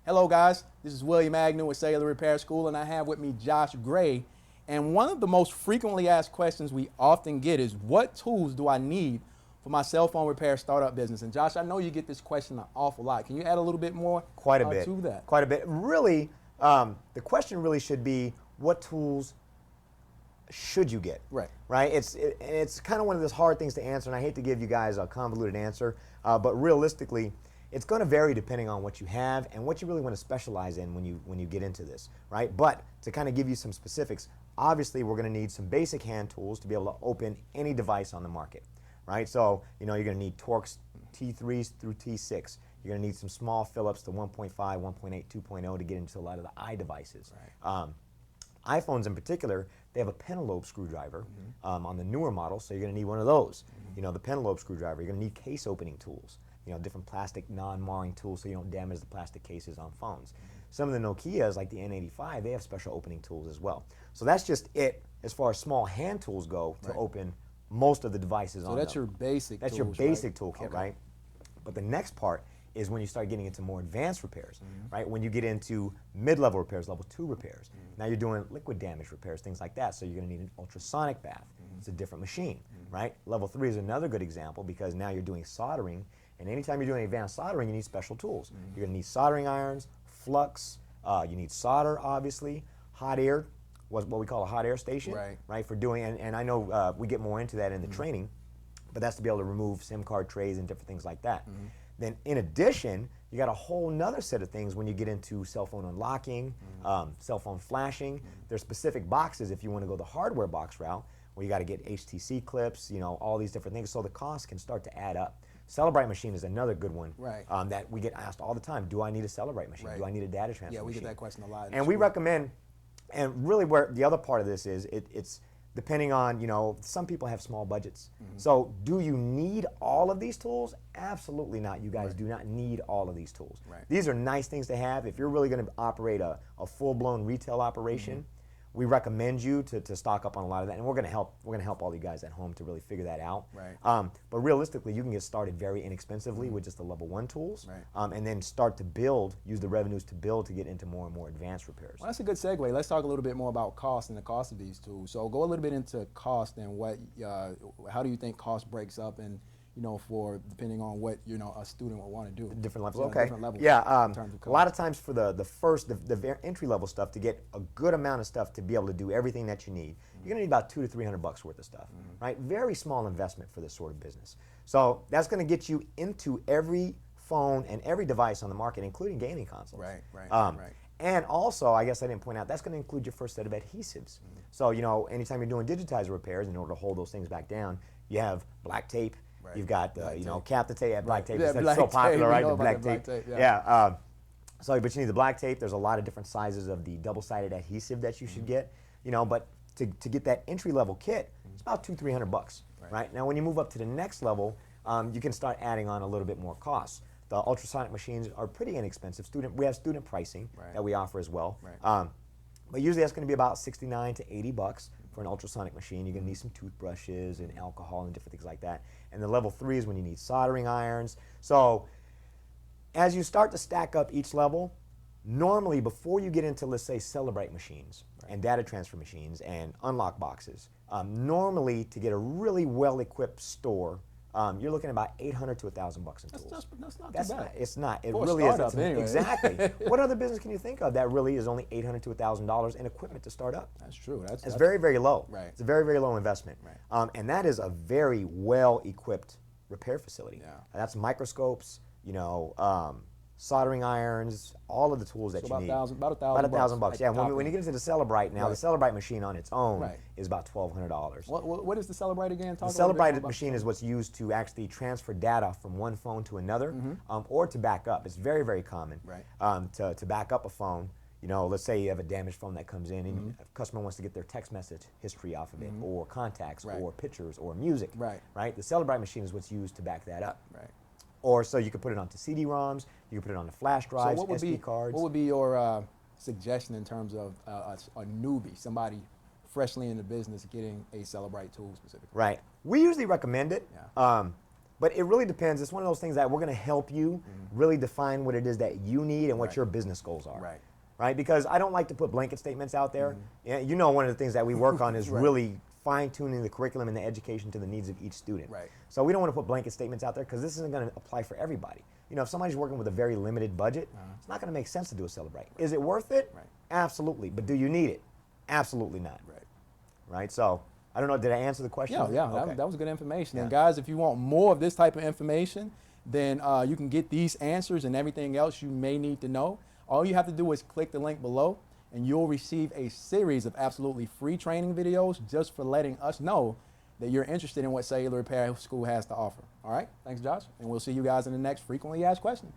Hello guys, this is William Agnew with Cellular Repair School, and I have with me Josh Gray. And one of the most frequently asked questions we often get is, what tools do I need for my cell phone repair startup business? And Josh, I know you get this question an awful lot. Can you add a little bit more Quite a bit. to that? Quite a bit. Really, the question really should be, what tools should you get? Right. Right? It's kind of one of those hard things to answer, and I hate to give you guys a convoluted answer, but realistically, it's going to vary depending on what you have and what you really want to specialize in when you get into this, right? But to kind of give you some specifics, obviously we're going to need some basic hand tools to be able to open any device on the market, right? So, you're going to need Torx T3s through T6. You're going to need some small Phillips to 1.5, 1.8, 2.0 to get into a lot of the iDevices. Right. iPhones in particular, they have a pentalobe screwdriver on the newer model, so you're going to need one of those. The pentalobe screwdriver. You're going to need case opening tools. Different plastic non-marring tools so you don't damage the plastic cases on phones. Some of the Nokias, like the N85, they have special opening tools as well. So that's just it as far as small hand tools go to open most of the devices on them. So that's your basic That's tools, your basic right? toolkit, right? But the next part is when you start getting into more advanced repairs, right? When you get into mid-level repairs, level 2 repairs. Now you're doing liquid damage repairs, things like that. So you're going to need an ultrasonic bath. It's a different machine, right? Level 3 is another good example because now you're doing soldering, and anytime you're doing advanced soldering, you need special tools. You're going to need soldering irons, flux, you need solder, obviously, hot air, what we call a hot air station, right? For doing, and I know we get more into that in the training, but that's to be able to remove SIM card trays and different things like that. Then in addition, you got a whole nother set of things when you get into cell phone unlocking, cell phone flashing. There's specific boxes if you want to go the hardware box route, where you got to get HTC clips, all these different things, so the cost can start to add up. Celebrite machine is another good one that we get asked all the time. Do I need a Celebrite machine? Do I need a data transfer machine? Yeah, we get that question a lot. And we recommend, and really where the other part of this is, it's depending on, some people have small budgets. So do you need all of these tools? Absolutely not. You guys do not need all of these tools. These are nice things to have. If you're really going to operate a full-blown retail operation, we recommend you to stock up on a lot of that, and we're going to help all you guys at home to really figure that out. But realistically, you can get started very inexpensively with just the level 1 tools, and then start to build, use the revenues to build to get into more and more advanced repairs. Well, that's a good segue. Let's talk a little bit more about cost and the cost of these tools. So go a little bit into cost and how do you think cost breaks up, and for depending on what a student would want to do. Different levels, So okay. Different levels yeah, in terms of cost. a lot of times for the entry level stuff, to get a good amount of stuff to be able to do everything that you need, you're going to need about $200 to $300 worth of stuff, right? Very small investment for this sort of business. So that's going to get you into every phone and every device on the market, including gaming consoles. Right. And also, I guess I didn't point out, that's going to include your first set of adhesives. So, anytime you're doing digitizer repairs, in order to hold those things back down, you have black tape. You've got, Captain tape, black tape. Yeah, It's so popular, right? The black tape. Yeah. So, but you need the black tape. There's a lot of different sizes of the double-sided adhesive that you should get. But to get that entry-level kit, it's about $200 to $300, right? Now, when you move up to the next level, you can start adding on a little bit more costs. The ultrasonic machines are pretty inexpensive. We have student pricing that we offer as well. But usually that's going to be about $69 to $80 for an ultrasonic machine. You're going to need some toothbrushes and alcohol and different things like that. And the level 3 is when you need soldering irons. So as you start to stack up each level, normally before you get into, let's say, Celebrite machines and data transfer machines and unlock boxes, normally to get a really well-equipped store, you're looking at about $800 to $1,000 in tools. That's not too bad. It's not. It For a really is. startup, anyway. Exactly. What other business can you think of that really is only $800 to $1,000 in equipment to start up? That's true. That's very, very low. Right. It's a very, very low investment. And that is a very well-equipped repair facility. That's microscopes, soldering irons, all of the tools that you need. About $1,000. Yeah. When you get into the Celebrite now, the Celebrite machine on its own is about $1,200. What is the Celebrite again? The Celebrite machine is what's used to actually transfer data from one phone to another, or to back up. It's very, very common to back up a phone. Let's say you have a damaged phone that comes in, and a customer wants to get their text message history off of it, or contacts, or pictures, or music. Right. The Celebrite machine is what's used to back that up. Or so you could put it onto CD-ROMs, you could put it onto flash drives, SD cards. What would be your suggestion in terms of a newbie, somebody freshly in the business getting a Celebrite tool specifically? Right. We usually recommend it. But it really depends. It's one of those things that we're going to help you really define what it is that you need and what your business goals are. Right. Right? Because I don't like to put blanket statements out there. Yeah, you know, one of the things that we work on is really fine-tuning the curriculum and the education to the needs of each student. Right. So we don't want to put blanket statements out there because this isn't going to apply for everybody. You know, if somebody's working with a very limited budget, it's not going to make sense to do a Celebrate. Is it worth it? Right. Absolutely. But do you need it? Absolutely not. Right. Right? So I don't know, did I answer the question? Yeah, Okay. that was good information. Yeah. And guys, if you want more of this type of information, then you can get these answers and everything else you may need to know. All you have to do is click the link below, and you'll receive a series of absolutely free training videos just for letting us know that you're interested in what Cellular Repair School has to offer. All right, thanks, Josh, and we'll see you guys in the next Frequently Asked Questions.